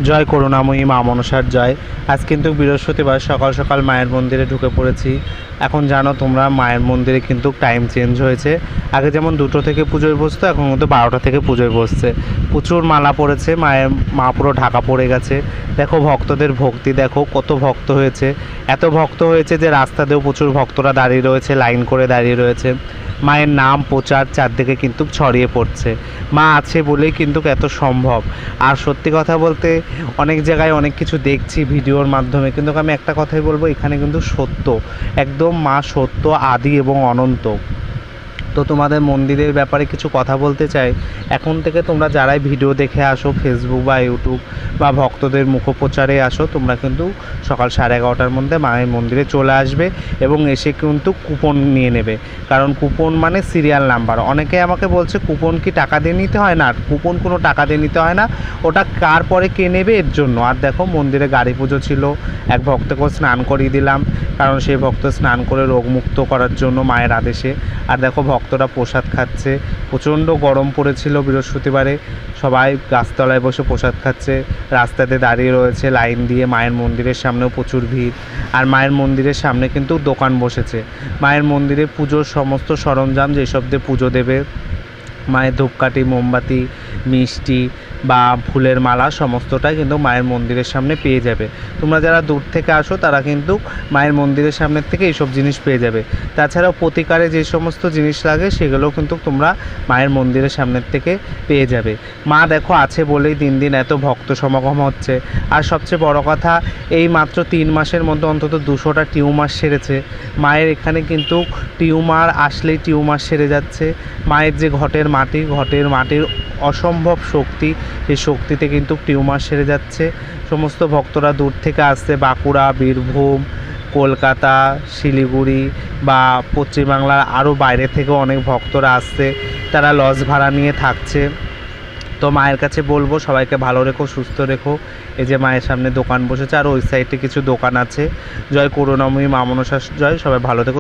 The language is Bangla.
জয় করুণাময়ী মা মনসার জয়। আজ কিন্তু বৃহস্পতিবার সকাল সকাল মায়ের মন্দিরে ঢুকে পড়েছি। এখন জানো তোমরা মায়ের মন্দিরে কিন্তু টাইম চেঞ্জ হয়েছে। আগে যেমন 2টো থেকে পুজোয় বসতো, এখন কিন্তু 12টা থেকে পুজোয় বসছে। প্রচুর মালা পড়েছে, মা পুরো ঢাকা পড়ে গেছে। দেখো ভক্তদের ভক্তি, দেখো কত ভক্ত হয়েছে। এত ভক্ত হয়েছে যে রাস্তাতেও প্রচুর ভক্তরা দাঁড়িয়ে রয়েছে, লাইন করে দাঁড়িয়ে রয়েছে। মায়ের নাম প্রচার চারদিকে কিন্তু ছড়িয়ে পড়ছে। মা আছে বলেই কিন্তু এত সম্ভব। আর সত্যি কথা বলতে অনেক জায়গায় অনেক কিছু দেখছি ভিডিওর মাধ্যমে, কিন্তু আমি একটা কথাই বলবো, এখানে কিন্তু সত্য, একদম মা সত্য, আদি এবং অনন্ত। তো তোমাদের মন্দিরের ব্যাপারে কিছু কথা বলতে চাই। এখন থেকে তোমরা যারাই ভিডিও দেখে আসো ফেসবুক বা ইউটিউব বা ভক্তদের মুখপ্রচারে আসো, তোমরা কিন্তু সকাল 11:30টার মধ্যে মায়ের মন্দিরে চলে আসবে এবং এসে কিন্তু কুপন নিয়ে নেবে। কারণ কুপন মানে সিরিয়াল নাম্বার। অনেকে আমাকে বলছে কুপন কি টাকা দিয়ে নিতে হয়? না, কুপন কোনো টাকা দিয়ে নিতে হয় না, ওটা কার পরে কে নেবে এর জন্য। আর দেখো মন্দিরে গাড়ি পুজো ছিল, এক ভক্তকে স্নান করিয়ে দিলাম, কারণ সেই ভক্ত স্নান করে রোগমুক্ত করার জন্য মায়ের আদেশে। আর দেখো ভক্তরা প্রসাদ খাচ্ছে। প্রচণ্ড গরম পড়েছিল বৃহস্পতিবারে, সবাই গাছতলায় বসে প্রসাদ খাচ্ছে, রাস্তাতে দাঁড়িয়ে রয়েছে লাইন দিয়ে। মায়ের মন্দিরের সামনেও প্রচুর ভিড়। আর মায়ের মন্দিরের সামনে কিন্তু দোকান বসেছে। মায়ের মন্দিরে পুজোর সমস্ত সরঞ্জাম, যেসব দিয়ে পুজো দেবে, মায়ের ধূপকাঠি, মোমবাতি, মিষ্টি বা ফুলের মালা, সমস্তটাই কিন্তু মায়ের মন্দিরের সামনে পেয়ে যাবে। তোমরা যারা দূর থেকে আসো তারা কিন্তু মায়ের মন্দিরের সামনের থেকে এইসব জিনিস পেয়ে যাবে। তাছাড়াও প্রতিকারে যে সমস্ত জিনিস লাগে সেগুলোও কিন্তু তোমরা মায়ের মন্দিরের সামনের থেকে পেয়ে যাবে। মা দেখো আছে বলেই দিন দিন এত ভক্ত সমাগম হচ্ছে। আর সবচেয়ে বড় কথা, এই মাত্র 3 মাসের মধ্যে অন্তত 200টা টিউমার সেরেছে। মায়ের এখানে কিন্তু টিউমার আসলেই টিউমার সেরে যাচ্ছে। মায়ের যে ঘটের মাটির অসম্ভব শক্তি, সেই শক্তিতে কিন্তু টিউমার সেরে যাচ্ছে। সমস্ত ভক্তরা দূর থেকে আসছে, বাঁকুড়া, বীরভূম, কলকাতা, শিলিগুড়ি বা পশ্চিমবাংলার আরও বাইরে থেকেও অনেক ভক্তরা আসছে। তারা লজ ভাড়া নিয়ে থাকছে। তো মায়ের কাছে বলবো সবাইকে ভালো রেখো, সুস্থ রেখো। এই যে মায়ের সামনে দোকান বসেছে, আর ওই সাইডে কিছু দোকান আছে। জয় করুণাময়ী মা মনসা জয়। সবাই ভালো থেকো।